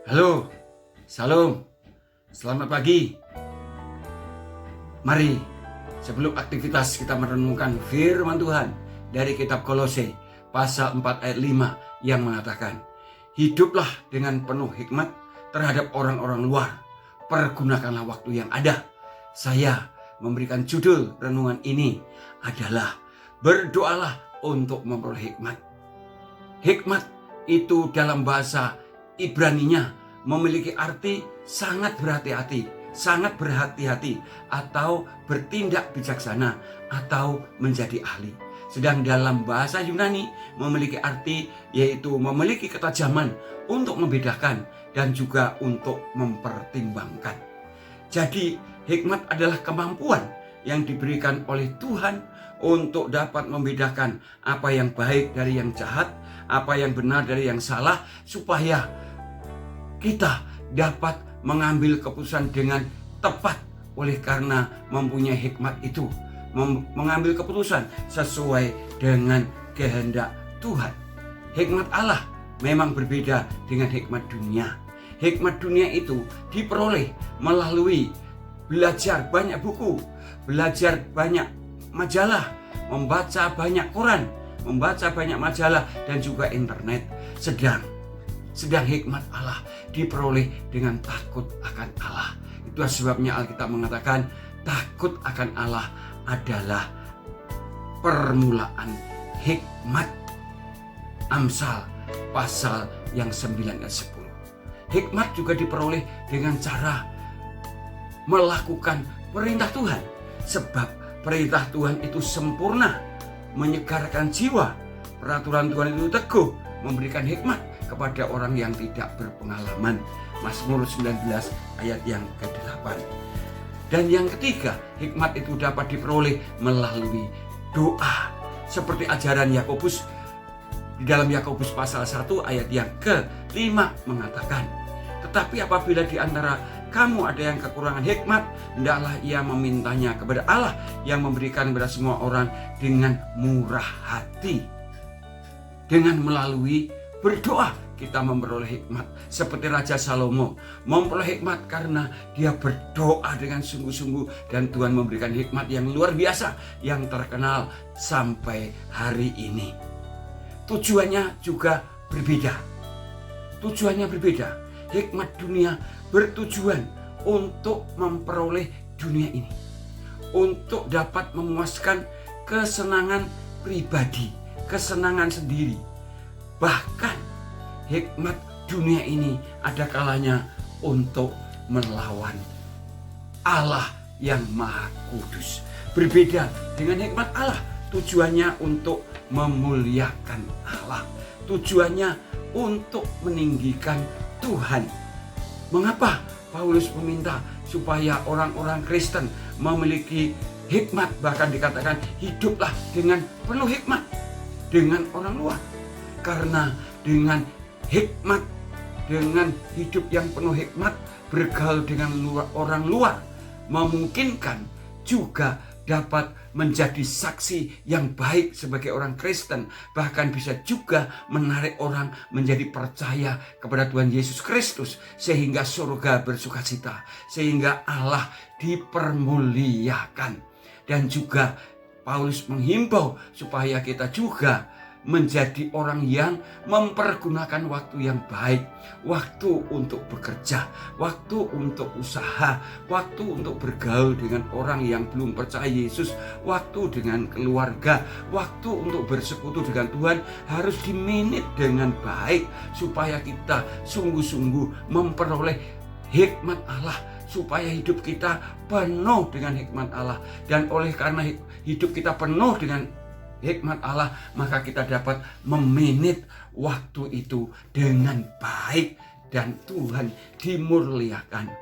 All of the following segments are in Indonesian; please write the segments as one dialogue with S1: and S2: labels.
S1: Halo, salam, selamat pagi. Mari, sebelum aktivitas kita merenungkan firman Tuhan dari kitab Kolose pasal 4 ayat 5 yang mengatakan, hiduplah dengan penuh hikmat terhadap orang-orang luar, pergunakanlah waktu yang ada. Saya memberikan judul renungan ini adalah berdoalah untuk memperoleh hikmat. Hikmat itu dalam bahasa Ibraninya memiliki arti sangat berhati-hati, atau bertindak bijaksana, atau menjadi ahli. Sedang dalam bahasa Yunani memiliki arti yaitu memiliki ketajaman untuk membedakan dan juga untuk mempertimbangkan. Jadi hikmat adalah kemampuan yang diberikan oleh Tuhan untuk dapat membedakan apa yang baik dari yang jahat, apa yang benar dari yang salah, supaya kita dapat mengambil keputusan dengan tepat. Oleh karena mempunyai hikmat itu, mengambil keputusan sesuai dengan kehendak Tuhan. Hikmat Allah memang berbeda dengan hikmat dunia. Hikmat dunia itu diperoleh melalui belajar banyak buku, belajar banyak majalah, membaca banyak koran, membaca banyak majalah, dan juga internet. Sedang hikmat Allah diperoleh dengan takut akan Allah. Itulah sebabnya Alkitab mengatakan takut akan Allah adalah permulaan hikmat. Amsal pasal yang 9 dan 10. Hikmat juga diperoleh dengan cara melakukan perintah Tuhan. Sebab perintah Tuhan itu sempurna, menyegarkan jiwa. Peraturan Tuhan itu teguh, memberikan hikmat kepada orang yang tidak berpengalaman. Mazmur 19 ayat yang ke-8. Dan yang ketiga, hikmat itu dapat diperoleh melalui doa. Seperti ajaran Yakobus di dalam Yakobus pasal 1 ayat yang ke-5 mengatakan, tetapi apabila di antara kamu ada yang kekurangan hikmat, hendaklah ia memintanya kepada Allah yang memberikan kepada semua orang dengan murah hati. Dengan melalui berdoa kita memperoleh hikmat. Seperti Raja Salomo memperoleh hikmat karena dia berdoa dengan sungguh-sungguh, dan Tuhan memberikan hikmat yang luar biasa yang terkenal sampai hari ini. Tujuannya juga berbeda. Hikmat dunia bertujuan untuk memperoleh dunia ini, untuk dapat memuaskan kesenangan pribadi, kesenangan sendiri. Bahkan hikmat dunia ini ada kalanya untuk melawan Allah yang Maha Kudus. Berbeda dengan hikmat Allah, tujuannya untuk memuliakan Allah, tujuannya untuk meninggikan Tuhan. Mengapa Paulus meminta supaya orang-orang Kristen memiliki hikmat? Bahkan dikatakan hiduplah dengan penuh hikmat dengan orang luar. Karena dengan hikmat, dengan hidup yang penuh hikmat, bergaul dengan orang luar, memungkinkan juga dapat menjadi saksi yang baik sebagai orang Kristen. Bahkan bisa juga menarik orang menjadi percaya kepada Tuhan Yesus Kristus, sehingga surga bersukacita, sehingga Allah dipermuliakan. Dan juga Paulus menghimbau supaya kita juga menjadi orang yang mempergunakan waktu yang baik, waktu untuk bekerja, waktu untuk usaha, waktu untuk bergaul dengan orang yang belum percaya Yesus, waktu dengan keluarga, waktu untuk bersekutu dengan Tuhan harus dimanage dengan baik, supaya kita sungguh-sungguh memperoleh hikmat Allah, supaya hidup kita penuh dengan hikmat Allah. Dan oleh karena hidup kita penuh dengan hikmat Allah, maka kita dapat memanage waktu itu dengan baik, dan Tuhan dimuliakan.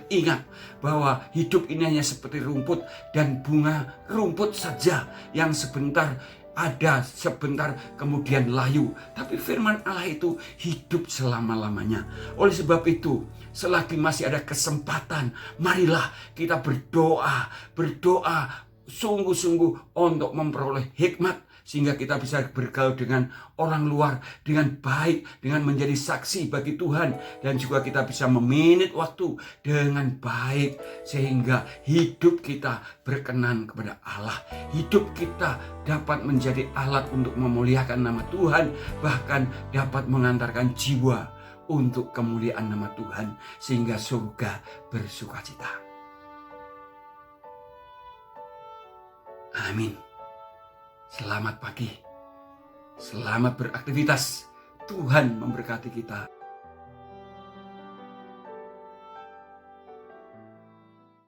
S1: Ingat bahwa hidup ini hanya seperti rumput dan bunga rumput saja yang sebentar ada, sebentar kemudian layu. Tapi firman Allah itu hidup selama-lamanya. Oleh sebab itu, selagi masih ada kesempatan, marilah kita berdoa sungguh-sungguh untuk memperoleh hikmat, sehingga kita bisa bergaul dengan orang luar dengan baik, dengan menjadi saksi bagi Tuhan, dan juga kita bisa memanage waktu dengan baik, sehingga hidup kita berkenan kepada Allah. Hidup kita dapat menjadi alat untuk memuliakan nama Tuhan, bahkan dapat mengantarkan jiwa untuk kemuliaan nama Tuhan, sehingga surga bersukacita. Amin. Selamat pagi. Selamat beraktivitas. Tuhan memberkati kita.